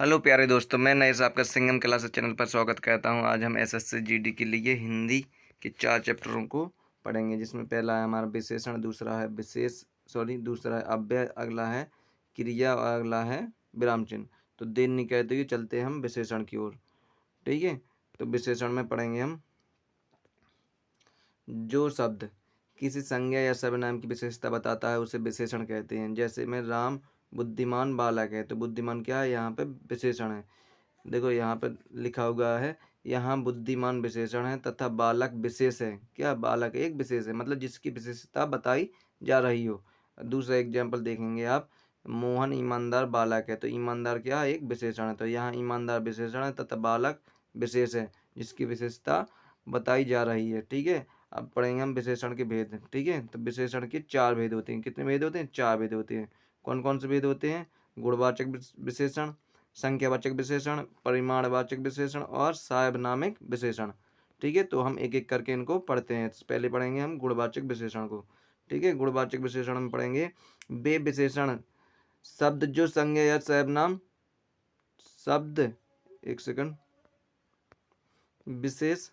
Hello प्यारे दोस्तों, मैं नएस आपका सिंघम क्लासेस चैनल पर स्वागत करता हूं। आज हम एसएससी जीडी के लिए हिंदी के 4 चैप्टरों को पढ़ेंगे, जिसमें पहला है हमारा विशेषण, दूसरा है दूसरा है अव्यय, अगला है क्रिया और अगला है विराम चिन्ह। तो देर नहीं कहते हुए चलते हैं हम विशेषण की ओर। ठीक है, तो विशेषण में पढ़ेंगे हम जो शब्द किसी संज्ञा या सर्वनाम की विशेषता बताता है उसे विशेषण कहते हैं। जैसे में राम बुद्धिमान बालक है, तो बुद्धिमान क्या है, यहाँ पे विशेषण है। देखो यहाँ पे लिखा हुआ है, यहाँ बुद्धिमान विशेषण है तथा बालक विशेष है। क्या बालक एक विशेष है, मतलब जिसकी विशेषता बताई जा रही हो। दूसरा एग्जाम्पल देखेंगे आप, मोहन ईमानदार बालक है, तो ईमानदार क्या है, एक विशेषण है। तो यहाँ ईमानदार विशेषण है तथा बालक विशेष है जिसकी विशेषता बताई जा रही है। ठीक है, अब पढ़ेंगे हम विशेषण के भेद। ठीक है, तो विशेषण के 4 भेद होते हैं। कितने भेद होते हैं? 4 भेद होते हैं। कौन कौन से भेद होते हैं? गुणवाचक विशेषण, संख्यावाचक विशेषण, परिमाणवाचक विशेषण और सार्वनामिक विशेषण। ठीक है, तो हम एक एक करके इनको पढ़ते हैं। पहले पढ़ेंगे हम गुणवाचक विशेषण को। ठीक है, गुणवाचक विशेषण में पढ़ेंगे वे विशेषण शब्द जो संज्ञा या सर्वनाम शब्द एक सेकंड विशेष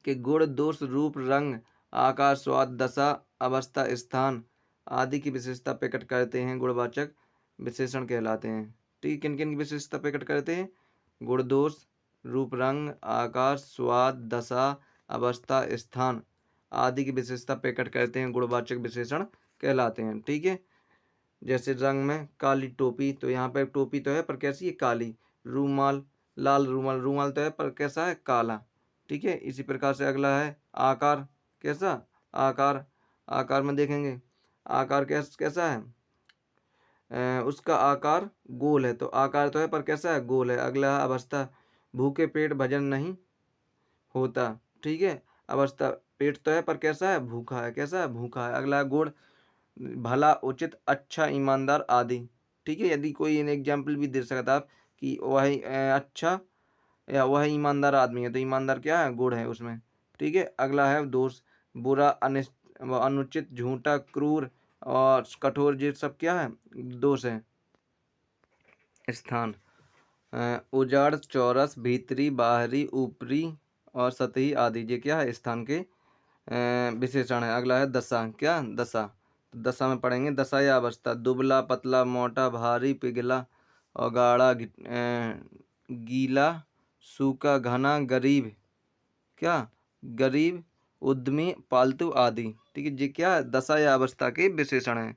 के गुण, दोष, रूप, रंग, आकार, स्वाद, दशा, अवस्था, स्थान आदि की विशेषता प्रकट करते हैं, गुणवाचक विशेषण कहलाते हैं। ठीक, किन किन की विशेषता प्रकट करते हैं? गुण, दोष, रूप, रंग, आकार, स्वाद, दशा, अवस्था, स्थान आदि की विशेषता प्रकट करते हैं, गुणवाचक विशेषण कहलाते हैं। ठीक है, जैसे रंग में काली टोपी, तो यहाँ पर टोपी तो है पर कैसी है, काली। रूमाल, लाल रूमाल, रूमाल तो है पर कैसा है, काला। ठीक है, इसी प्रकार से अगला है आकार। कैसा आकार? आकार में देखेंगे आकार कैसा है, उसका आकार गोल है, तो आकार तो है पर कैसा है, गोल है। अगला है अवस्था, भूखे पेट भजन नहीं होता। ठीक है, अवस्था पेट तो है पर कैसा है, भूखा है। कैसा है, भूखा है। अगला है गुण, भला, उचित, अच्छा, ईमानदार आदि। ठीक है, यदि कोई एग्जाम्पल भी दे सकता आप कि वह अच्छा या वह ईमानदार आदमी है, तो ईमानदार क्या है, गुण है उसमें। ठीक है, अगला है दोष, बुरा, अनुचित, झूठा, क्रूर और कठोर, ये सब क्या है, दोष है। स्थान, उजाड़, चौरस, भीतरी, बाहरी, ऊपरी और सतही आदि, ये क्या है, स्थान के विशेषण है। अगला है दशा। क्या दशा? तो दशा में पढ़ेंगे दशा या अवस्था, दुबला, पतला, मोटा, भारी, पिघला और गाढ़ा, गीला, सूखा, घना, गरीब। क्या गरीब, उद्यमी, पालतू आदि। ठीक है, ये क्या है, दशा या अवस्था के विशेषण है।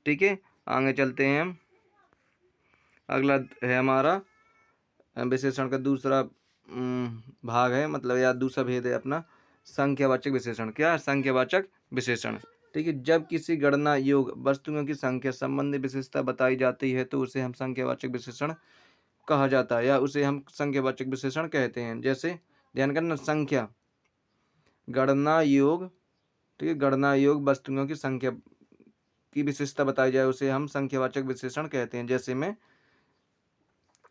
ठीक है, आगे चलते हैं हम। अगला है हमारा विशेषण का दूसरा भाग है, मतलब या दूसरा भेद है अपना, संख्यावाचक विशेषण। क्या है, संख्यावाचक विशेषण। ठीक है, जब किसी गणना योग वस्तुओं की संख्या संबंधी विशेषता बताई जाती है तो उसे हम संख्यावाचक विशेषण कहा जाता है, या उसे हम संख्यावाचक विशेषण कहते हैं। जैसे ध्यान करना, संख्या, गणना योग। ठीक है, गणना योग वस्तुओं की संख्या की विशेषता बताई जाए उसे हम संख्यावाचक विशेषण कहते हैं। जैसे में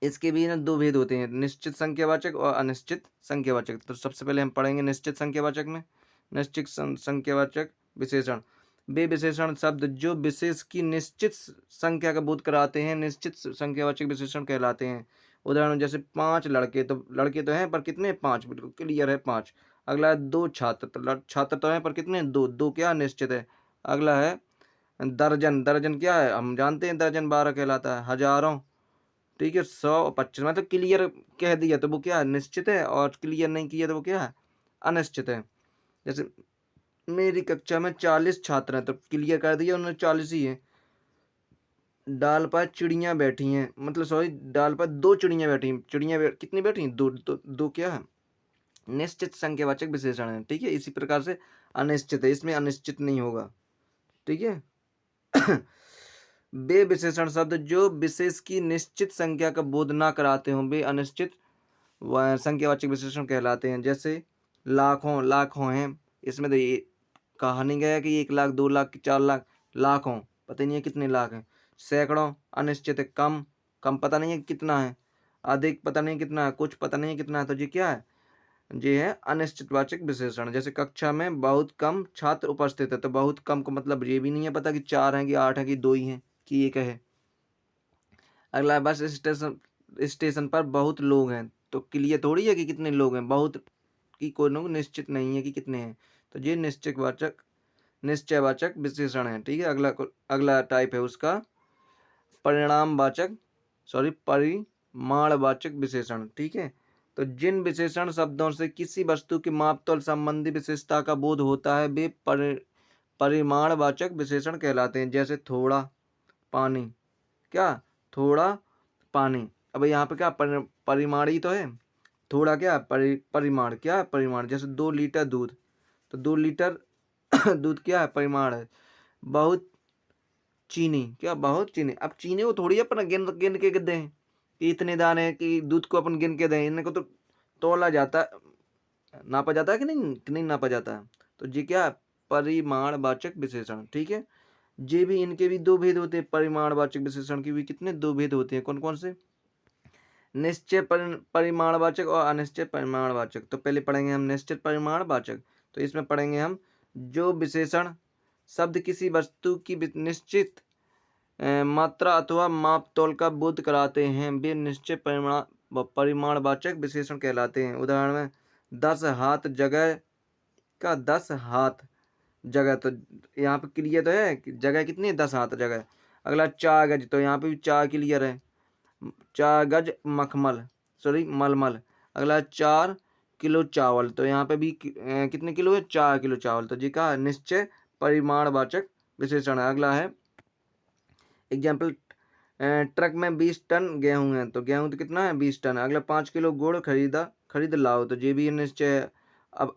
इसके भी ना 2 भेद होते हैं, निश्चित संख्यावाचक और अनिश्चित संख्यावाचक। तो सबसे पहले हम पढ़ेंगे निश्चित संख्यावाचक में। निश्चित संख्यावाचक विशेषण वे विशेषण शब्द जो विशेष की निश्चित संख्या का बोध कराते हैं, निश्चित संख्यावाचक विशेषण कहलाते हैं। उदाहरण जैसे 5 लड़के, तो लड़के तो हैं पर कितने, 5, बिल्कुल क्लियर है 5। अगला है 2 छात्र, तो छात्र तो हैं पर कितने, 2, 2 क्या निश्चित है। अगला है दर्जन, दर्जन क्या है, हम जानते हैं दर्जन 12 कहलाता है। हजारों, ठीक है, 100 और 25, मतलब क्लियर कह दिया तो वो क्या है, निश्चित है, और क्लियर नहीं किया तो वो क्या है, अनिश्चित है। जैसे मेरी कक्षा में 40 छात्र हैं, तो क्लियर कर दिया उन्होंने 40 ही है। डाल पर चिड़ियाँ बैठी हैं, मतलब सॉरी, डाल पर 2 चिड़ियाँ बैठी हैं। चिड़ियाँ कितनी बैठी हैं, 2, दो क्या है, निश्चित संख्यावाचक विशेषण है। ठीक है, इसी प्रकार से अनिश्चित है, इसमें अनिश्चित नहीं होगा। ठीक है वे विशेषण शब्द जो विशेष की निश्चित संख्या का बोध ना कराते हों वे अनिश्चित संख्यावाचक विशेषण कहलाते हैं। जैसे लाखों, लाखों हैं, इसमें तो ये कहा नहीं गया कि 1 लाख, 2 लाख, 4 लाख, लाखों पता नहीं है कितने लाख हैं। सैकड़ों अनिश्चित है, कम, कम पता नहीं है कितना है, अधिक पता नहीं कितना है, कुछ पता नहीं कितना है। तो ये क्या है, ये है अनिश्चितवाचक विशेषण। जैसे कक्षा में बहुत कम छात्र उपस्थित है, तो बहुत कम को मतलब ये भी नहीं है पता कि 4 हैं कि 8 हैं कि 2 ही हैं कि 1 है। अगला बस स्टेशन स्टेशन पर बहुत लोग हैं, तो क्लियर थोड़ी है कि कितने लोग हैं, बहुत की कोई निश्चित नहीं है कि कितने हैं। तो ये निश्चयवाचक विशेषण है। ठीक है, अगला टाइप है उसका परिमाणवाचक विशेषण। ठीक है, तो जिन विशेषण शब्दों से किसी वस्तु की मापतोल संबंधी विशेषता का बोध होता है वे परिमाणवाचक विशेषण कहलाते हैं। जैसे थोड़ा पानी, क्या थोड़ा पानी। अब यहाँ पे क्या परिमाणी तो है, थोड़ा क्या परिमाण, क्या परिमाण। जैसे 2 लीटर दूध, तो 2 लीटर दूध क्या है, परिमाण है। बहुत चीनी, क्या बहुत चीनी। अब चीनी को थोड़ी अपन गिन गिन के दें कि इतने दाने कि दूध को अपन गिन के दें, इनको तो तोला जाता, नापा जाता है कि नहीं नापा जाता है। तो ये क्या है, परिमाणवाचक विशेषण। ठीक है, ये भी, इनके भी दो भेद होते हैं। परिमाणवाचक विशेषण के भी कितने दो भेद होते हैं, कौन कौन से, निश्चय परिमाणवाचक और अनिश्चय परिमाणवाचक। तो पहले पढ़ेंगे हम निश्चित परिमाणवाचक। तो इसमें पढ़ेंगे हम जो विशेषण शब्द किसी वस्तु की निश्चित मात्रा अथवा मापतोल का बोध कराते हैं वे निश्चय परिमाणवाचक विशेषण कहलाते हैं। उदाहरण में 10 हाथ जगह का 10 हाथ जगह, तो यहाँ पे क्लियर तो है कि जगह कितनी है, 10 हाथ जगह। अगला 4 गज, तो यहाँ पे भी 4 क्लियर है, 4 गज मलमल। अगला 4 किलो चावल, तो यहाँ पे भी कितने किलो है, 4 किलो चावल। तो जी का निश्चय परिमाणवाचक विशेषण है। अगला है एग्जाम्पल, ट्रक में 20 टन गेहूं है, तो गेहूं तो कितना है, 20 टन। अगला 5 किलो गुड़ खरीद लाओ, तो ये भी निश्चय है। अब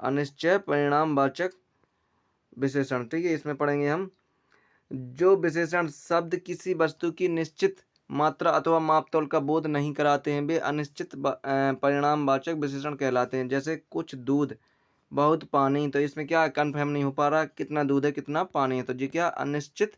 अनिश्चय परिणामवाचक विशेषण। ठीक है, इसमें पढ़ेंगे हम जो विशेषण शब्द किसी वस्तु की निश्चित मात्रा अथवा मापतोल का बोध नहीं कराते हैं वे अनिश्चित परिणामवाचक विशेषण कहलाते हैं। जैसे कुछ दूध, बहुत पानी, तो इसमें क्या कन्फर्म नहीं हो पा रहा कितना दूध है कितना पानी है, तो ये क्या अनिश्चित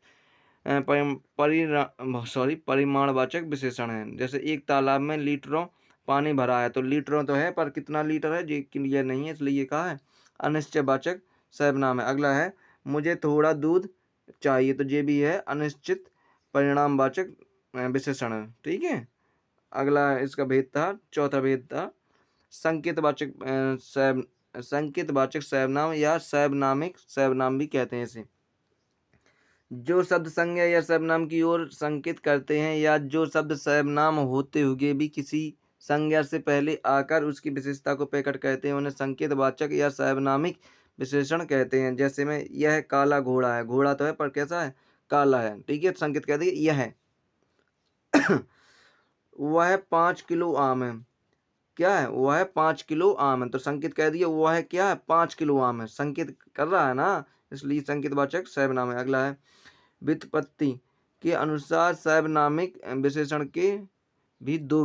परिमाणवाचक विशेषण है। जैसे एक तालाब में लीटरों पानी भरा है, तो लीटरों तो है पर कितना लीटर है ये क्लियर नहीं है, इसलिए ये कहा है अनिश्चयवाचक सर्वनाम है। अगला है मुझे थोड़ा दूध चाहिए, तो ये भी है अनिश्चित परिणामवाचक विशेषण है। ठीक है, अगला इसका भेद था, चौथा भेद था संकेतवाचक सर्वनाम या सर्वनामिक सर्वनाम भी कहते हैं इसे। जो शब्द संज्ञा या सर्वनाम की ओर संकेत करते हैं या जो शब्द सर्वनाम होते हुए भी किसी संज्ञा से पहले आकर उसकी विशेषता को प्रकट करते हैं उन्हें संकेतवाचक या सर्वनामिक विशेषण कहते हैं। जैसे में यह काला घोड़ा है, घोड़ा तो है पर कैसा है, काला है। ठीक है, संकेत कह दिए यह है। वह 5 किलो आम है, क्या है, वह 5 किलो आम है, तो संकेत कह दिया वह क्या है, 5 किलो आम है, संकेत कर रहा है ना, इसलिए संकेतवाचक सर्वनाम है। अगला है व्युत्पत्ति के अनुसार सर्वनामिक विशेषण के भी दो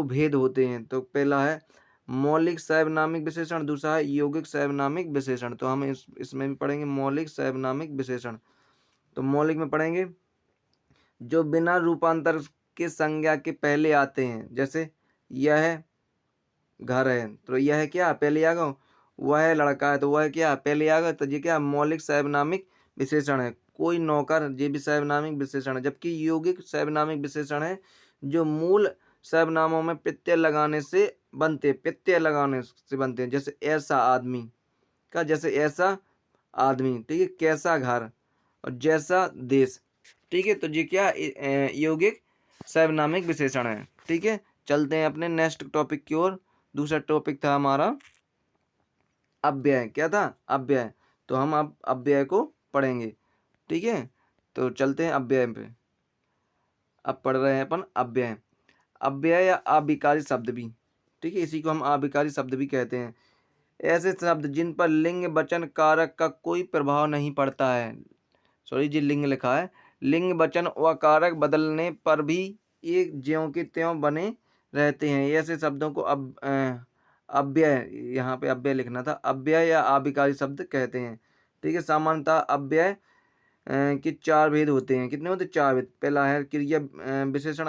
भेद होते हैं। तो पहला है मौलिक सर्वनामिक विशेषण, दूसरा है यौगिक सर्वनामिक विशेषण। तो हम इसमें भी पढ़ेंगे मौलिक सर्वनामिक विशेषण। तो मौलिक में पढ़ेंगे जो बिना रूपांतर के संज्ञा के पहले आते हैं। जैसे यह घर है, तो यह क्या पहले आ गया, वह लड़का है तो वह क्या पहले आ गया, तो ये क्या मौलिक सर्वनामिक विशेषण है। कोई नौकर, ये भी सर्वनामिक विशेषण है। जबकि यौगिक सर्वनामिक विशेषण है जो मूल सर्वनामों में प्रत्यय लगाने से बनते हैं। जैसे ऐसा आदमी का, जैसे ऐसा आदमी, ठीक है, कैसा घर और जैसा देश। ठीक है, तो ये क्या यौगिक सर्वनामिक विशेषण है। ठीक है, चलते हैं अपने नेक्स्ट टॉपिक की ओर। दूसरा टॉपिक था हमारा अव्यय, क्या था, अव्यय। तो हम अब अव्यय को पढ़ेंगे। ठीक है, तो चलते हैं अव्यय पे। अब पढ़ रहे हैं अपन अव्यय। अव्यय या अविकारी शब्द भी, ठीक है, इसी को हम अविकारी शब्द भी कहते हैं। ऐसे शब्द जिन पर लिंग वचन कारक का कोई प्रभाव नहीं पड़ता है, सॉरी जी लिंग लिखा है, लिंग वचन व कारक बदलने पर भी ये ज्यों के त्यों बने रहते हैं, ऐसे शब्दों को अव्यय, यहाँ पे अव्यय लिखना था, अव्यय या अविकारी शब्द कहते हैं। ठीक है, सामान्यतः अव्यय के 4 भेद होते हैं। कितने होते हैं, 4 भेद। पहला है क्रिया विशेषण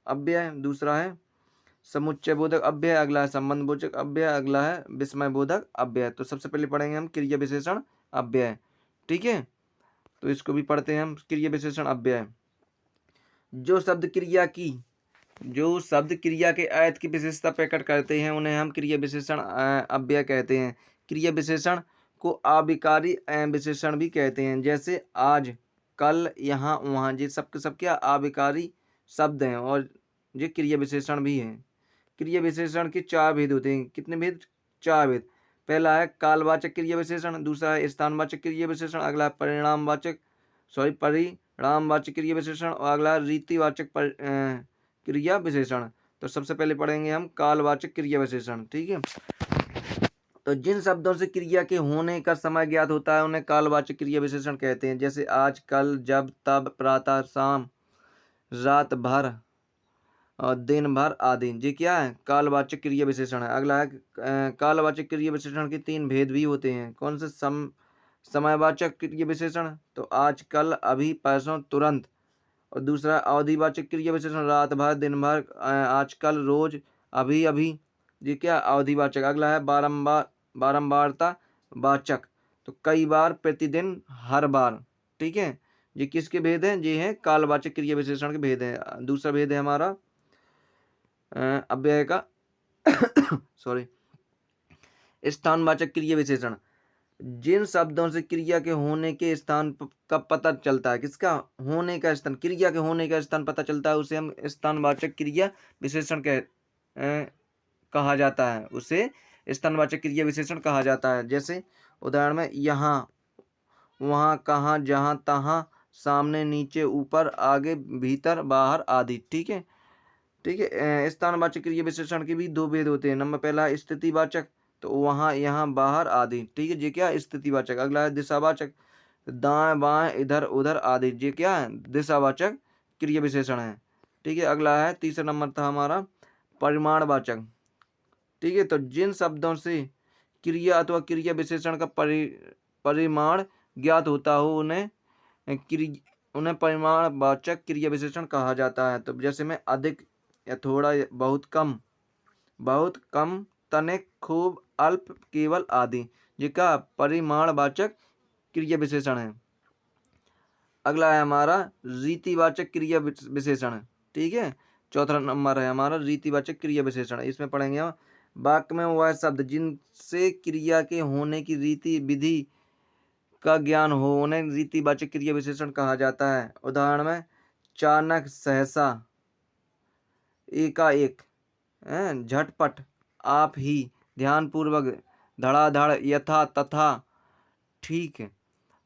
अव्यय, दूसरा है समुच्चय बोधक अव्यय, अगला है संबंध बोधक अव्यय, अगला है विस्मय बोधक अव्यय। तो सबसे पहले पढ़ेंगे हम क्रिया विशेषण अव्यय। ठीक है, तो इसको भी पढ़ते हैं हम, क्रिया विशेषण अव्यय। जो शब्द क्रिया के अर्थ की विशेषता प्रकट करते हैं उन्हें हम क्रिया विशेषण अव्यय कहते हैं। क्रिया विशेषण को अविकारी विशेषण भी कहते हैं। जैसे आज, कल, यहाँ, वहाँ, ये सब के सब क्या अविकारी शब्द हैं और ये क्रिया विशेषण भी हैं। क्रिया विशेषण के 4 भेद होते हैं। कितने भेद? 4 भेद। पहला है कालवाचक क्रिया विशेषण, दूसरा है स्थानवाचक क्रिया विशेषण, अगला है परिणामवाचक क्रिया विशेषण और अगला है रीतिवाचक क्रिया विशेषण। तो सबसे पहले पढ़ेंगे हम कालवाचक क्रिया विशेषण। ठीक है, तो जिन शब्दों से क्रिया के होने का समय ज्ञात होता है उन्हें कालवाचक क्रिया विशेषण कहते हैं। जैसे आज, कल, जब, तब, प्रातः, शाम, रात भर और दिन भर आदि। ये क्या है? कालवाचक क्रिया विशेषण है। अगला है कालवाचक क्रिया विशेषण के 3 भेद भी होते हैं। कौन से? समयवाचक क्रिया विशेषण, तो आज, कल, अभी, परसों, तुरंत। और दूसरा अवधिवाचक क्रिया विशेषण, रात भर, दिन भर, आजकल, रोज, अभी अभी। ये क्या? अवधिवाचक। अगला है बारंबारता वाचक, तो कई बार, प्रतिदिन, हर बार। ठीक है, ये किसके भेद हैं? ये हैं कालवाचक क्रिया विशेषण के भेद हैं। दूसरा भेद है हमारा अव्यय का सॉरी स्थानवाचक क्रिया विशेषण। जिन शब्दों से क्रिया के होने के स्थान का पता चलता है, किसका? होने का स्थान, क्रिया के होने का स्थान पता चलता है, उसे हम स्थानवाचक क्रिया विशेषण कहा जाता है। उसे स्थानवाचक क्रिया विशेषण कहा जाता है। जैसे उदाहरण में यहाँ, वहाँ, कहाँ, जहाँ, तहाँ, सामने, नीचे, ऊपर, आगे, भीतर, बाहर आदि। ठीक है, ठीक है। स्थानवाचक क्रिया विशेषण के भी 2 भेद होते हैं। नंबर पहला स्थितिवाचक, तो वहाँ, यहाँ, बाहर आदि। ठीक है, ये क्या? स्थितिवाचक। अगला है दिशावाचक, दाएं, बाएं, इधर, उधर आदि। ये क्या है? दिशावाचक क्रिया विशेषण है। ठीक है, अगला है तीसरा नंबर था हमारा परिमाणवाचक। ठीक है, तो जिन शब्दों से क्रिया अथवा क्रिया विशेषण का परिमाण ज्ञात होता हो उन्हें परिमाणवाचक क्रिया विशेषण कहा जाता है। तो जैसे में अधिक या थोड़ा, बहुत कम, तनिक, खूब, अल्प, केवल आदि। ये का परिमाणवाचक क्रिया विशेषण है। अगला है हमारा रीतिवाचक क्रिया विशेषण। ठीक है, चौथा नंबर है हमारा रीतिवाचक क्रिया विशेषण। इसमें पढ़ेंगे हम वाक्य में वह शब्द जिनसे क्रिया के होने की रीति विधि का ज्ञान हो उन्हें रीतिवाचक क्रिया विशेषण कहा जाता है। उदाहरण में चाणक, सहसा, एकाएक, झटपट, आप ही, ध्यानपूर्वक, धड़ाधड़, यथा, तथा, ठीक है,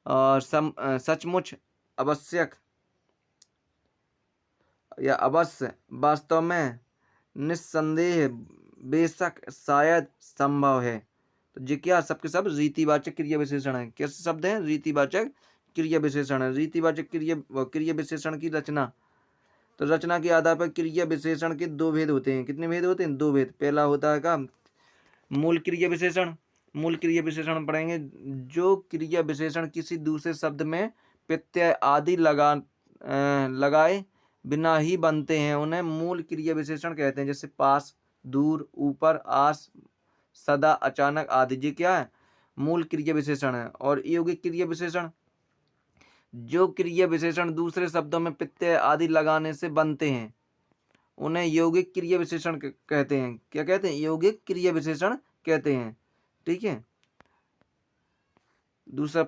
और सचमुच, आवश्यक या अवश्य, वास्तव में, निस्संदेह, बेशक, शायद, संभव है। तो ये क्या? सबके सब रीतिवाचक क्रिया विशेषण है। कैसे शब्द हैं? रीतिवाचक क्रिया विशेषण है। रीतिवाचक क्रिया विशेषण की रचना, तो रचना के आधार पर क्रिया विशेषण के 2 भेद होते हैं। कितने भेद होते हैं? 2 भेद। पहला होता है का मूल क्रिया विशेषण। मूल क्रिया विशेषण पढ़ेंगे जो क्रिया विशेषण किसी दूसरे शब्द में प्रत्यय आदि लगाए बिना ही बनते हैं उन्हें मूल क्रिया विशेषण कहते हैं। जैसे पास, दूर, ऊपर, आस, सदा, अचानक आदि। ये क्या है? मूल क्रिया विशेषण है। और यौगिक क्रिया विशेषण, जो क्रिया विशेषण दूसरे शब्दों में प्रत्यय आदि लगाने से बनते हैं उन्हें यौगिक क्रिया विशेषण कहते हैं। क्या कहते हैं? यौगिक क्रिया विशेषण कहते हैं। ठीक है, दूसरा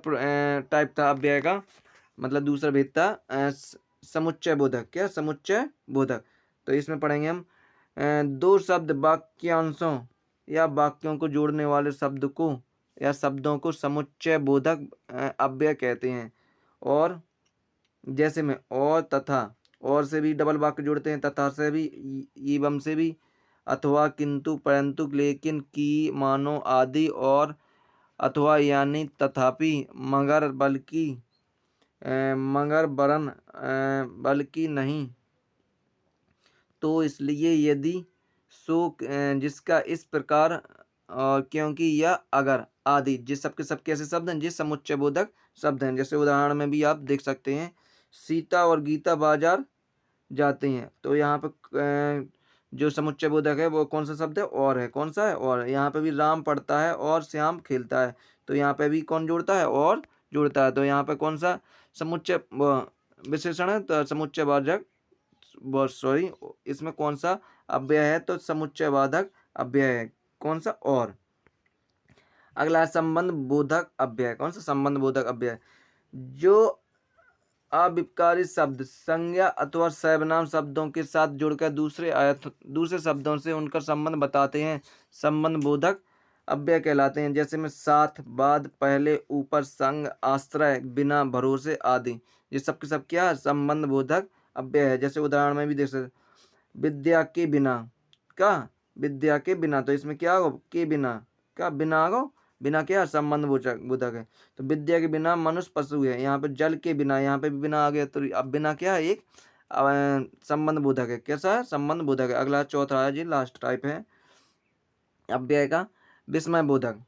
टाइप था अव्यय का, मतलब दूसरा भेद था समुच्चय बोधक। क्या? समुच्चय बोधक। तो इसमें पढ़ेंगे हम 2 शब्द वाक्यांशों या वाक्यों को जोड़ने वाले शब्द को या शब्दों को समुच्चय बोधक अव्यय कहते हैं। और जैसे में और, तथा, और से भी डबल वाक्य जोड़ते हैं, तथा से भी, एवं से भी, अथवा, किंतु, परंतु, लेकिन, की, मानो आदि, और, अथवा, यानी, तथापि, मगर, बल्कि, मगर, वरन, बल्कि, नहीं, तो, इसलिए, यदि, सो, जिसका, इस प्रकार, और, क्योंकि, या, अगर आदि। जिस सबके सब कैसे शब्द हैं? जिस समुच्चय बोधक शब्द हैं। जैसे उदाहरण में भी आप देख सकते हैं सीता और गीता बाजार जाते हैं। तो यहाँ पे जो समुच्चय बोधक है वो कौन सा शब्द है? और है। कौन सा है? और। यहाँ पे भी राम पढ़ता है और श्याम खेलता है, तो यहाँ पे भी कौन जोड़ता है? और जोड़ता है। तो यहाँ पे कौन सा समुच्चय विशेषण है? तो समुच्चय बोधक सॉरी, इसमें कौन सा अव्यय है? तो समुच्चयवादक अव्यय है। कौन सा? और अगला है संबंध बोधक अव्यय। कौन सा? संबंध बोधक अव्यय। जो अविपकारी शब्द संज्ञा अथवा सर्वनाम शब्दों के साथ जुड़कर दूसरे शब्दों से उनका संबंध बताते हैं, संबंध बोधक अव्यय कहलाते हैं। जैसे में साथ, बाद, पहले, ऊपर, संग, आश्रय, बिना, भरोसे आदि, ये सब के सब क्या? संबंध बोधक अव्यय है। जैसे उदाहरण में भी देख सकते, विद्या के बिना, क्या? विद्या के बिना, तो इसमें क्या हो? के बिना, क्या? बिना हो, बिना क्या? संबंध बोधक है। तो विद्या के बिना मनुष्य पशु है। यहाँ पे जल के बिना, यहाँ पे भी बिना आ गया, तो अब बिना क्या है? एक संबंध बोधक है। कैसा है? संबंध बोधक है। अगला चौथा है जी, लास्ट टाइप है अव्यय का, विस्मय बोधक।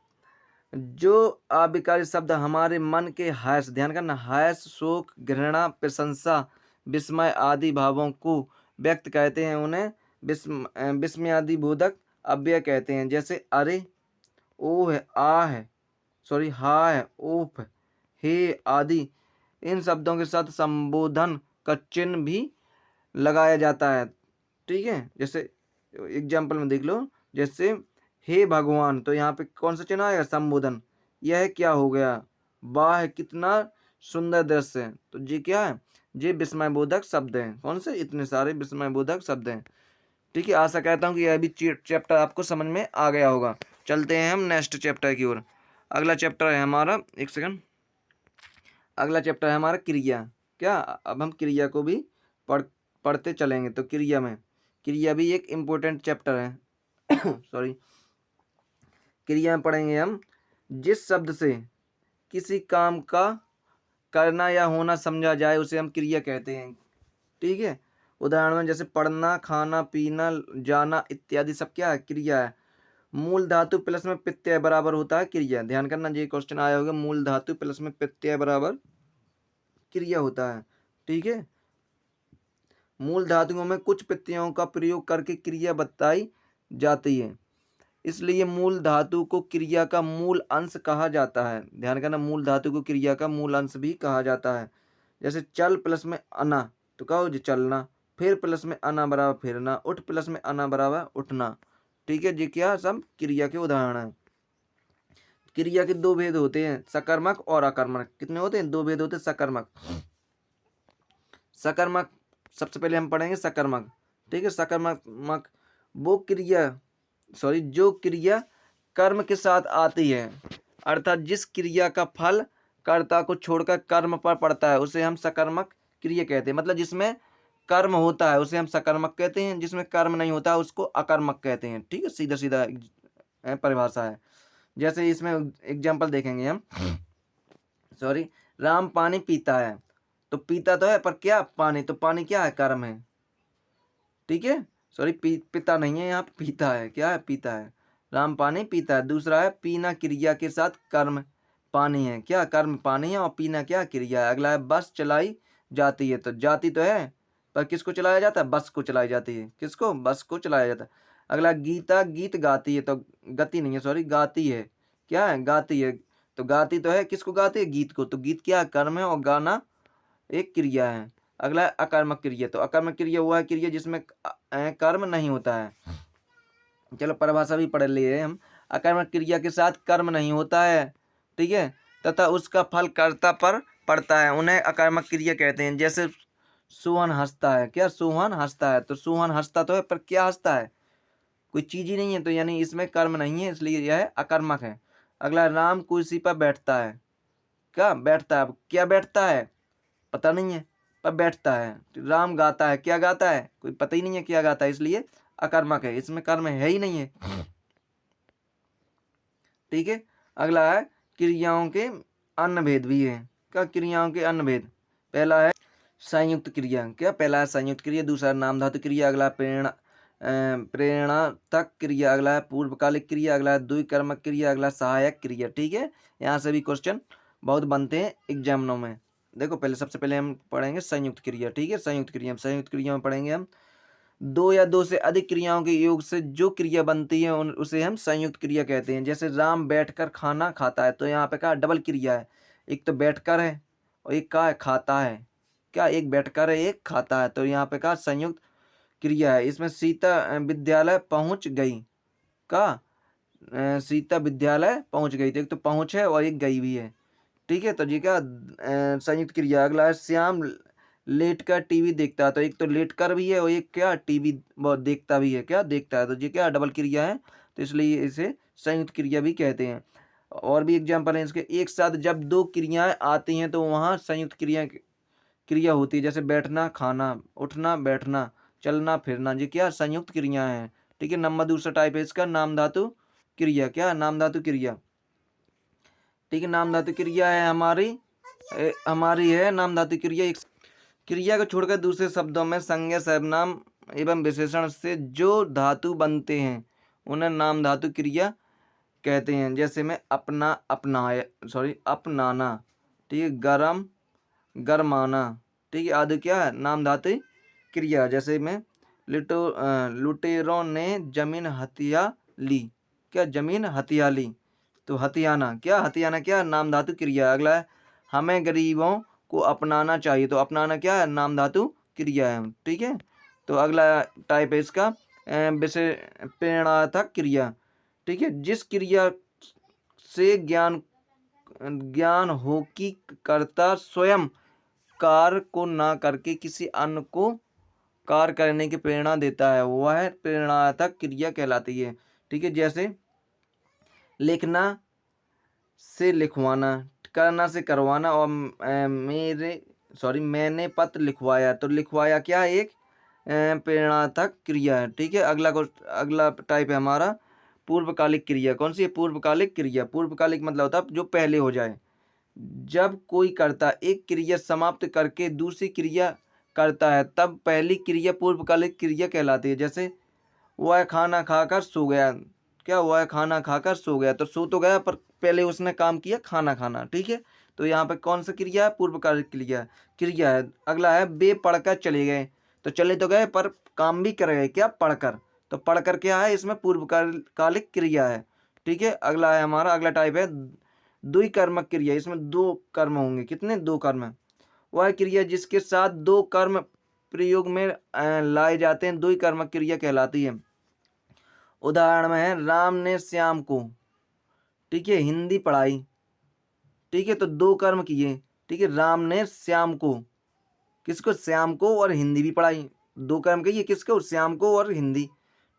जो अविकारी शब्द हमारे मन के हर्ष, ध्यान करना, हर्ष, शोक, घृणा, प्रशंसा, विस्मय आदि भावों को व्यक्त कहते हैं, उन्हें विस्मयादि बोधक अव्यय कहते हैं। जैसे अरे, ओ है, आ है, सॉरी, हा है, ओफ, हे आदि इन शब्दों के साथ संबोधन का चिन्ह भी लगाया जाता है। ठीक है, जैसे एग्जाम्पल में देख लो, जैसे हे भगवान, तो यहाँ पे कौन सा चिन्ह आएगा? संबोधन। यह क्या हो गया? वाह कितना सुंदर दृश्य है। तो ये क्या है? ये विस्मय बोधक शब्द हैं। कौन से? इतने सारे विस्मय बोधक शब्द हैं। ठीक है, आशा कहता हूँ कि यह भी चैप्टर आपको समझ में आ गया होगा। चलते हैं हम नेक्स्ट चैप्टर की ओर। अगला चैप्टर है हमारा, एक सेकंड, अगला चैप्टर है हमारा क्रिया। क्या? अब हम क्रिया को भी पढ़ते चलेंगे। तो क्रिया भी एक इम्पोर्टेंट चैप्टर है। सॉरी, क्रिया में पढ़ेंगे हम जिस शब्द से किसी काम का करना या होना समझा जाए उसे हम क्रिया कहते हैं। ठीक है, उदाहरण में जैसे पढ़ना, खाना, पीना, जाना इत्यादि सब क्या है? क्रिया है। मूल धातु प्लस में प्रत्यय बराबर होता है क्रिया। ध्यान करना, ये क्वेश्चन आया होगा, मूल धातु प्लस में प्रत्यय बराबर क्रिया होता है। ठीक है, मूल धातुओं में कुछ प्रत्ययों का प्रयोग करके क्रिया बताई जाती है, इसलिए मूल धातु को क्रिया का मूल अंश कहा जाता है। ध्यान करना, मूल धातु को क्रिया का मूल अंश भी कहा जाता है। जैसे चल प्लस में अना, तो कहो जी चलना, फिर प्लस में अना बराबर फिरना, उठ प्लस में अना बराबर उठना। ठीक है जी, क्या सब क्रिया के उदाहरण है। क्रिया के दो भेद होते हैं, सकर्मक और अकर्मक। कितने होते हैं? दो भेद होते हैं। सकर्मक सबसे पहले हम पढ़ेंगे सकर्मक। ठीक है, सकर्मक वो क्रिया, सॉरी, जो क्रिया कर्म के साथ आती है, अर्थात जिस क्रिया का फल कर्ता को छोड़कर कर्म पर पड़ता है उसे हम सकर्मक क्रिया कहते हैं। मतलब जिसमें कर्म होता है उसे हम सकर्मक कहते हैं, जिसमें कर्म नहीं होता उसको अकर्मक कहते हैं। ठीक है, सीधा सीधा परिभाषा है। जैसे इसमें एग्जाम्पल देखेंगे हम, सॉरी, राम पानी पीता है, तो पीता तो है पर क्या? पानी, तो पानी क्या है? कर्म है। ठीक है, सॉरी, पिता नहीं है यहाँ पे, पीता है। क्या है? पीता है। राम पानी पीता है। दूसरा है पीना क्रिया के साथ कर्म पानी है। क्या? कर्म पानी है और पीना क्या? क्रिया है। अगला है बस चलाई जाती है, तो जाती तो है पर किसको चलाया जाता है? बस को चलाई जाती है। किसको? बस को चलाया जाता है। अगला गीता गीत गाती है, तो गति नहीं है, सॉरी, गाती है। क्या है? गाती है। तो गाती तो है, किसको गाती है? गीत को। तो गीत क्या है? कर्म है और गाना एक क्रिया है। अगला है अकर्मक क्रिया, तो अकर्मक क्रिया हुआ है क्रिया जिसमें कर्म नहीं होता है। चलो परिभाषा भी पढ़ लिए हम। अकर्मक क्रिया के साथ कर्म नहीं होता है, ठीक है, तथा उसका फल कर्ता पर पड़ता है, उन्हें अकर्मक क्रिया कहते हैं। जैसे सोहन हंसता है। क्या? सोहन हंसता है, तो सोहन हंसता तो है पर क्या हंसता है? कोई चीज ही नहीं है, तो यानी इसमें कर्म नहीं है, इसलिए यह अकर्मक है। अगला, राम कुर्सी पर बैठता है। क्या? बैठता है। क्या बैठता है? पता नहीं है पर बैठता है। राम गाता है। क्या गाता है? कोई पता ही नहीं है क्या गाता है, इसलिए अकर्मक है, इसमें कर्म है ही नहीं है। ठीक है, अगला है क्रियाओं के अन्य भेद भी है। क्या? क्रियाओं के अन्य भेद, पहला है संयुक्त क्रिया। क्या? पहला है संयुक्त क्रिया, दूसरा नाम धातु क्रिया, अगला प्रेरणात्मक क्रिया, अगला है पूर्वकालिक क्रिया, अगला है द्विकर्मक क्रिया, अगला सहायक क्रिया। ठीक है, यहाँ से भी क्वेश्चन बहुत बनते हैं एग्जामिनों में। देखो पहले, सबसे पहले हम पढ़ेंगे संयुक्त क्रिया। ठीक है, संयुक्त क्रिया में पढ़ेंगे हम दो या दो से अधिक क्रियाओं के योग से जो क्रिया बनती है उसे हम संयुक्त क्रिया कहते हैं। जैसे राम बैठकर खाना खाता है, तो यहाँ पे कहा डबल क्रिया है, एक तो बैठकर है और एक का है खाता है। क्या, एक बैठकर एक खाता है। तो यहाँ पे कहा संयुक्त क्रिया है। इसमें सीता विद्यालय पहुंच गई का सीता विद्यालय पहुंच गई, तो एक तो पहुंच है और एक गई भी है। ठीक है, तो जी क्या संयुक्त क्रिया। अगला है श्याम लेट कर टीवी देखता है, तो एक तो लेट कर भी है और एक क्या टीवी बहुत देखता भी है, क्या देखता है, तो जी क्या डबल क्रिया है, तो इसलिए इसे संयुक्त क्रिया भी कहते हैं। और भी एग्जाम्पल है इसके, एक साथ जब दो क्रियाएं आती हैं तो वहाँ संयुक्त क्रिया होती है, जैसे बैठना खाना, उठना बैठना, चलना फिरना, जी क्या संयुक्त क्रिया है। ठीक है, नंबर दूसरा टाइप है इसका नाम धातु क्रिया। क्या नाम धातु क्रिया। ठीक है, नाम धातु क्रिया है हमारी है नाम धातु क्रिया। एक क्रिया को छोड़कर दूसरे शब्दों में संज्ञा सर्वनाम एवं विशेषण से जो धातु बनते हैं उन्हें नाम धातु क्रिया कहते हैं। जैसे में अपना अपनाया अपनाना, ठीक है, गरम गरमाना, ठीक है, आदि क्या है नाम धातु क्रिया। जैसे में लुटेरों ने जमीन हथिया ली, क्या जमीन हथिया ली, तो हथियाना, क्या हथियाना क्या नाम धातु क्रिया। अगला है हमें गरीबों को अपनाना चाहिए, तो अपनाना क्या है नाम धातु क्रिया है। ठीक है, तो अगला टाइप है इसका विषय प्रेरणार्थक क्रिया। ठीक है, जिस क्रिया से ज्ञान हो कि कर्ता स्वयं कार्य को ना करके किसी अन्य को कार्य करने की प्रेरणा देता है, वह प्रेरणार्थक क्रिया कहलाती है। ठीक है, जैसे लिखना से लिखवाना, करना से करवाना, और मैंने पत्र लिखवाया, तो लिखवाया क्या एक प्रेरणार्थक क्रिया है। ठीक है, अगला टाइप है हमारा पूर्वकालिक क्रिया। कौन सी है पूर्वकालिक क्रिया। पूर्वकालिक मतलब होता है जो पहले हो जाए। जब कोई कर्ता एक क्रिया समाप्त करके दूसरी क्रिया करता है तब पहली क्रिया पूर्वकालिक क्रिया कहलाती है। जैसे वह खाना खाकर सो गया, क्या वह खाना खाकर सो गया, तो सो तो गया पर पहले उसने काम किया खाना खाना। ठीक है, तो यहाँ पे कौन सा क्रिया है पूर्वकालिक क्रिया है। अगला है वे पढ़कर चले गए, तो चले तो गए पर काम भी कर गए, क्या पढ़कर, तो पढ़कर क्या है इसमें पूर्वकालिक क्रिया है। ठीक है, अगला है हमारा अगला टाइप है द्विकर्मक क्रिया। इसमें दो कर्म होंगे, कितने दो कर्म। वह क्रिया जिसके साथ दो कर्म प्रयोग में लाए जाते हैं द्विकर्मक क्रिया कहलाती है। उदाहरण में है राम ने श्याम को, ठीक है, हिंदी पढ़ाई। ठीक है, तो दो कर्म किए। ठीक है, राम ने श्याम को, किसको श्याम को, और हिंदी भी पढ़ाई। दो कर्म किए किसको श्याम को और हिंदी।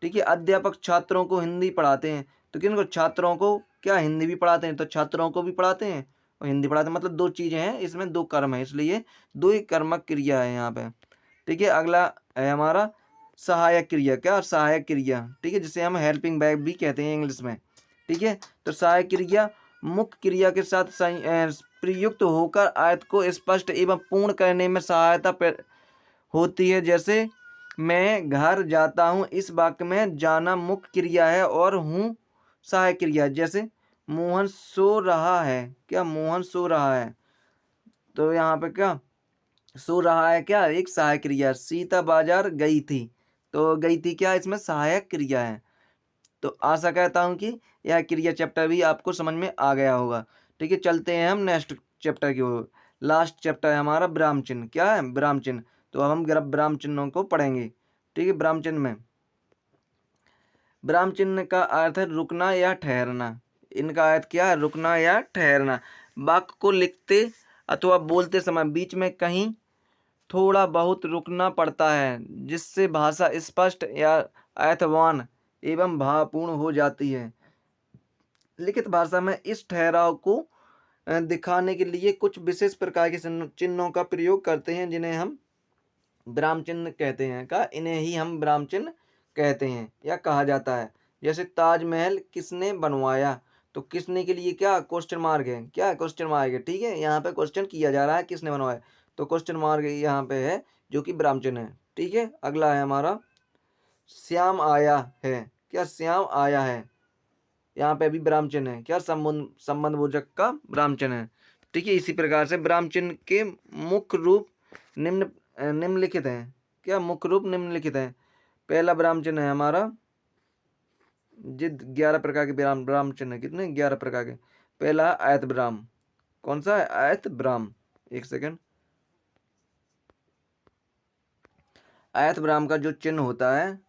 ठीक है, अध्यापक छात्रों को हिंदी पढ़ाते हैं, तो किनको छात्रों को क्या हिंदी भी पढ़ाते हैं, तो छात्रों को भी पढ़ाते हैं और हिंदी पढ़ाते हैं, मतलब दो चीजें हैं इसमें, दो कर्म है, इसलिए दो ही कर्मक क्रिया है यहाँ पे। ठीक है, अगला है हमारा सहायक क्रिया। क्या सहायक क्रिया, ठीक है, जिसे हम हेल्पिंग वर्ब भी कहते हैं इंग्लिश में। ठीक है, तो सहायक क्रिया मुख्य क्रिया के साथ प्रयुक्त होकर आयत को स्पष्ट एवं पूर्ण करने में सहायता होती है। जैसे मैं घर जाता हूँ, इस वाक्य में जाना मुख्य क्रिया है और हूँ सहायक क्रिया। जैसे मोहन सो रहा है, क्या मोहन सो रहा है, तो यहाँ पे क्या सो रहा है क्या एक सहायक क्रिया। सीता बाजार गई थी, तो गई थी क्या इसमें सहायक क्रिया है। तो आशा करता हूँ कि यह क्रिया चैप्टर भी आपको समझ में आ गया होगा। ठीक है, चलते हैं हम नेक्स्ट चैप्टर की ओर। लास्ट चैप्टर है हमारा विराम चिन्ह। क्या है विराम चिन्ह, तो अब हम विराम चिन्हों को पढ़ेंगे। ठीक है, विराम चिन्ह में विराम चिन्ह का अर्थ है रुकना या ठहरना। इनका अर्थ क्या है रुकना या ठहरना। वाक्य को लिखते अथवा बोलते समय बीच में कहीं थोड़ा बहुत रुकना पड़ता है, जिससे भाषा स्पष्ट या अर्थवान एवं भावपूर्ण हो जाती है। लिखित भाषा में इस ठहराव को दिखाने के लिए कुछ विशेष प्रकार के चिन्हों का प्रयोग करते हैं, जिन्हें हम विराम चिन्ह कहते हैं। का इन्हें ही हम विराम चिन्ह कहते हैं या कहा जाता है। जैसे ताजमहल किसने बनवाया, तो किसने के लिए क्या क्वेश्चन मार्क है, क्या क्वेश्चन मार्क है। ठीक है, यहाँ पे क्वेश्चन किया जा रहा है किसने बनवाया, तो क्वेश्चन मार्क यहाँ पे है जो कि विराम चिन्ह है। ठीक है, अगला है हमारा श्याम आया है। क्या श्याम आया है, यहाँ पे भी विराम चिन्ह है, क्या संबंध बोधक का विराम चिन्ह है। ठीक है, इसी प्रकार से विराम चिन्ह के मुख्य रूप निम्नलिखित हैं। क्या मुख्य रूप निम्नलिखित हैं। पहला विराम चिन्ह है हमारा जिद 11 प्रकार के विराम चिन्ह है। कितने 11 प्रकार के। पहला आयत विराम, कौन सा है आयत विराम, एक सेकंड, आयत विराम का जो चिन्ह होता है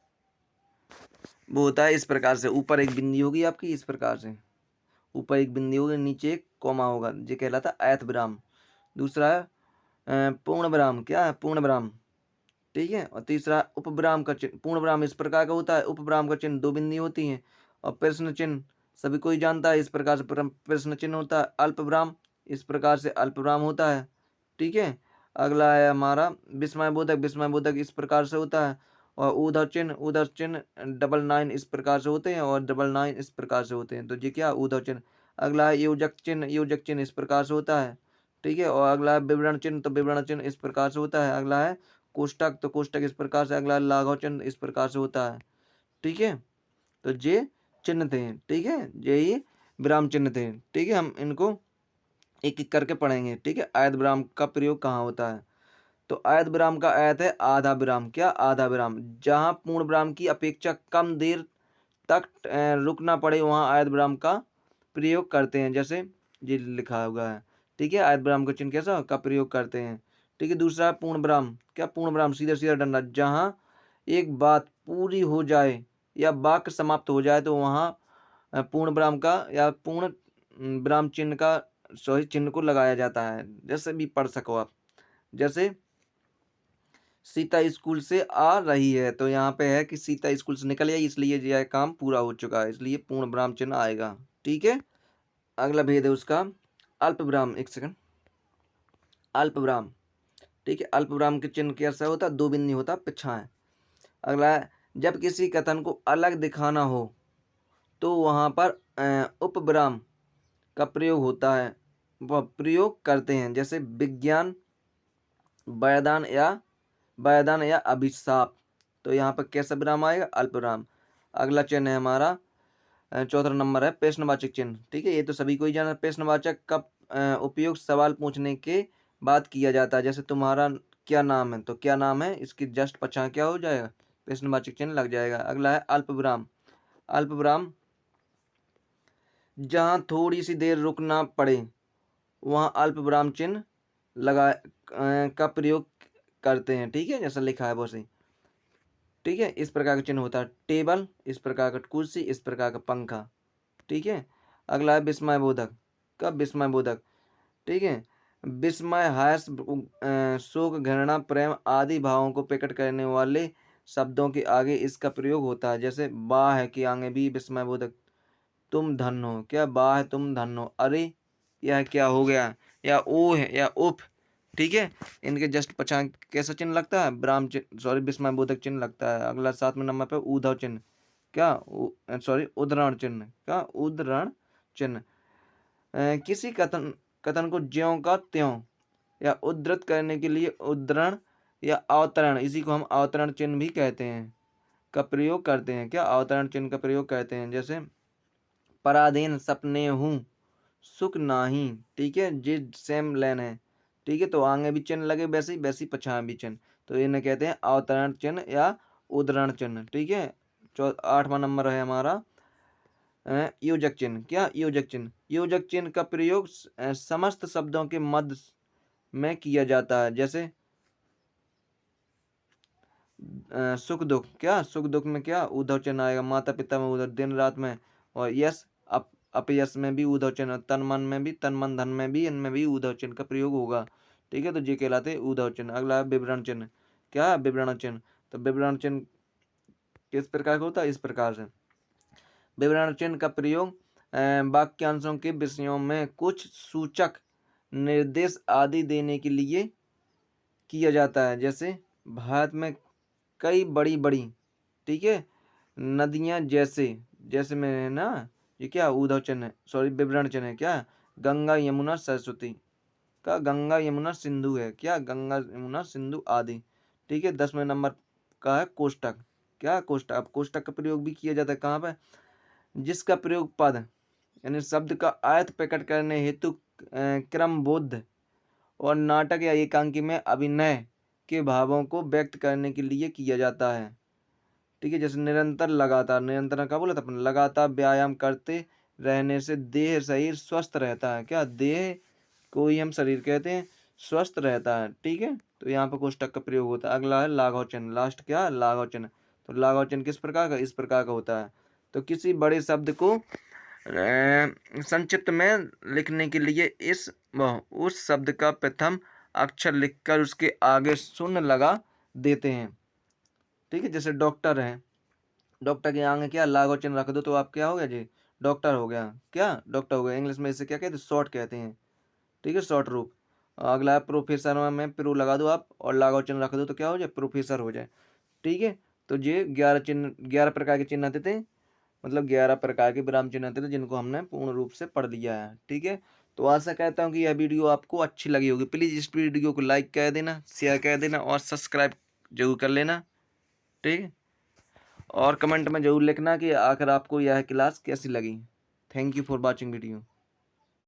वो होता है इस प्रकार से, ऊपर एक बिंदी होगी आपकी इस प्रकार से, ऊपर एक बिंदी होगी, नीचे एक कॉमा होगा, ये कहलाता है आयत विराम। दूसरा है पूर्ण विराम, क्या है पूर्ण विराम, ठीक है। और तीसरा उपविराम का चिन्ह, पूर्ण विराम इस प्रकार का होता है, उपविराम का चिन्ह दो बिंदी होती हैं। और प्रश्न चिन्ह सभी कोई जानता है, इस प्रकार से प्रश्न चिन्ह होता है। अल्प विराम इस प्रकार से अल्प विराम होता है, ठीक है। अगला है हमारा विस्मयबोधक, विस्मयबोधक इस प्रकार से होता है। और उधर चिन्ह डबल नाइन इस प्रकार से होते हैं, और डबल नाइन इस प्रकार से होते हैं, तो ये क्या उधर चिन्ह। अगला है योजक चिन्ह इस प्रकार से होता है, ठीक है। और अगला है विवरण चिन्ह, तो विवरण चिन्ह इस प्रकार से होता है। अगला है कोष्टक, तो कोष्टक इस प्रकार से। अगला लाघव चिन्ह इस प्रकार से होता है, ठीक है। तो ये चिन्ह थे, ठीक है, यही विराम चिन्ह थे, ठीक है। हम इनको एक एक करके पढ़ेंगे, ठीक है। आयत विराम का प्रयोग कहाँ होता है, तो आयत विराम का आयत है आधा विराम, क्या आधा विराम, जहाँ पूर्ण विराम की अपेक्षा कम देर तक रुकना पड़े वहाँ आयत विराम का प्रयोग करते हैं, जैसे ये लिखा हुआ है, ठीक है। आयत विराम का चिन्ह कैसा का प्रयोग करते हैं, ठीक है। दूसरा है पूर्ण विराम, क्या पूर्ण विराम, सीधा सीधा डंडा, जहाँ एक बात पूरी हो जाए या वाक्य समाप्त हो जाए तो वहाँ पूर्ण विराम का या पूर्ण विराम चिन्ह का सही चिन्ह को लगाया जाता है, जैसे भी पढ़ सको आप। जैसे सीता स्कूल से आ रही है, तो यहाँ पे है कि सीता स्कूल से निकल आई, इसलिए यह काम पूरा हो चुका है, इसलिए पूर्ण विराम चिन्ह आएगा, ठीक है। अगला भेद है उसका अल्प विराम, एक सेकंड, अल्प विराम, ठीक है। अल्प विराम के चिन्ह कैसा होता है, दो बिंदी होता है, पिछाएं। अगला है जब किसी कथन को अलग दिखाना हो तो वहाँ पर उपविराम का प्रयोग होता है, वह प्रयोग करते हैं, जैसे विज्ञान, वरदान या अभिशाप, तो यहाँ पर कैसा विराम आएगा, अल्पविराम। अगला चिन्ह है हमारा चौथा नंबर है प्रश्नवाचक चिन्ह, ठीक है। ये तो सभी को ही जाना, प्रश्नवाचक का उपयोग सवाल पूछने के बाद किया जाता है, जैसे तुम्हारा क्या नाम है, तो क्या नाम है इसकी जस्ट पछाड़ क्या हो जाएगा, प्रश्नवाचक चिन्ह लग जाएगा। अगला है अल्पविराम, अल्पविराम जहाँ थोड़ी सी देर रुकना पड़े वहाँ अल्पविराम चिन्ह लगा का प्रयोग करते हैं, ठीक है, जैसा लिखा है वैसे, ठीक है। इस प्रकार का चिन्ह होता है टेबल, इस प्रकार का कुर्सी, इस प्रकार का पंखा, ठीक है। अगला है विस्मय बोधक, कब विस्मय बोधक, ठीक है। विस्मय, हर्ष, शोक, घृणा, प्रेम आदि भावों को प्रकट करने वाले शब्दों के आगे इसका प्रयोग होता है, जैसे वाह है के आगे भी विस्मय बोधक, तुम धन हो, क्या वाह है तुम धन हो, अरे यह क्या हो गया, या ओ है या उफ, ठीक है। इनके जस्ट पछाड़ कैसा चिन्ह लगता है, विराम चिन्ह, सॉरी विस्मय बोधक चिन्ह लगता है। अगला 7वें नंबर पे ऊर्ध्व चिन्ह, क्या सॉरी उद्धरण चिन्ह, क्या उद्धरण चिन्ह, किसी कथन कथन को ज्यों का त्यों या उद्धृत करने के लिए उद्धरण या अवतरण, इसी को हम अवतरण चिन्ह भी कहते हैं, का प्रयोग करते हैं, क्या अवतरण चिन्ह का प्रयोग करते हैं। जैसे पराधीन सपने हूँ सुख नाही, ठीक है, जे सेम लेन है, ठीक है। तो आगे भी चिन्ह लगे वैसे ही, वैसे ही पछाड़ भी चिन्ह, तो इन्हें कहते हैं अवतरण चिन्ह या उद्धरण चिन्ह, ठीक है। 8वां नंबर है हमारा योजक चिन्ह, क्या योजक चिन्ह, योजक चिन्ह का प्रयोग समस्त शब्दों के मध्य में किया जाता है, जैसे सुख दुख, क्या सुख दुख में क्या उद्धव चिन्ह आएगा, माता पिता में उद्धव, दिन रात में, और यश अपयश में भी उद्धव चिन्ह, तन मन में भी, तन मन धन में भी, इनमें भी उद्धव चिन्ह का प्रयोग होगा, ठीक है। तो ये कहलाते हैं उद्धव चिन्ह। अगला है विवरण चिन्ह, क्या विवरण चिन्ह, तो विवरण चिन्ह किस प्रकार का होता है, इस प्रकार से। विवरण चिन्ह का प्रयोग वाक्यांशों के विषयों में कुछ सूचक निर्देश आदि देने के लिए किया जाता है, जैसे भारत में कई बड़ी बड़ी, ठीक है, नदियाँ, जैसे जैसे में है ना, ये क्या उद्धव चिन्ह है, सॉरी विवरण चिन्ह है, क्या गंगा यमुना सरस्वती, का गंगा यमुना सिंधु है, क्या गंगा यमुना सिंधु आदि, ठीक है। 10वें नंबर का है कोष्टक, क्या कोष्टक, अब कोष्टक का प्रयोग भी किया जाता है कहाँ पर, जिसका प्रयोग पद यानी शब्द का आयत प्रकट करने हेतु क्रमबद्ध और नाटक या एकांकी में अभिनय के भावों को व्यक्त करने के लिए किया जाता है, ठीक है। जैसे निरंतर, लगातार, निरंतर क्या बोला था अपन, लगातार व्यायाम करते रहने से देह शरीर स्वस्थ रहता है, क्या देह को ही हम शरीर कहते हैं, स्वस्थ रहता है। ठीक है, तो यहाँ पे कोष्टक का प्रयोग होता है। अगला है लाघव चिन्ह, लास्ट क्या है, लाघव चिन्ह। तो लाघव चिन्ह किस प्रकार का, इस प्रकार का होता है। तो किसी बड़े शब्द को संक्षिप्त में लिखने के लिए इस उस शब्द का प्रथम अक्षर लिखकर उसके आगे शून्य लगा देते हैं। ठीक है, जैसे डॉक्टर है, डॉक्टर के आगे क्या लाघव चिन्ह रख दो तो आप क्या हो गया जी, डॉक्टर हो गया। क्या, डॉक्टर हो गया। इंग्लिश में इसे क्या कहते हैं, शॉर्ट कहते हैं। ठीक है, शॉर्ट रूप। अगला है प्रोफेसर में प्रो लगा दो आप और लाघव चिन्ह रख दो तो क्या हो जाए, प्रोफेसर हो जाए। ठीक है, तो ये 11 चिन्ह, 11 प्रकार के चिन्ह आते थे, मतलब 11 प्रकार के विराम चिन्ह आते थे जिनको हमने पूर्ण रूप से पढ़ लिया है। ठीक है, तो आशा कहता हूँ कि यह वीडियो आपको अच्छी लगी होगी। प्लीज़ इस वीडियो को लाइक कर देना, शेयर कर देना और सब्सक्राइब जरूर कर लेना। ठीक है, और कमेंट में जरूर लिखना कि आखिर आपको यह क्लास कैसी लगी। Thank you for watching video.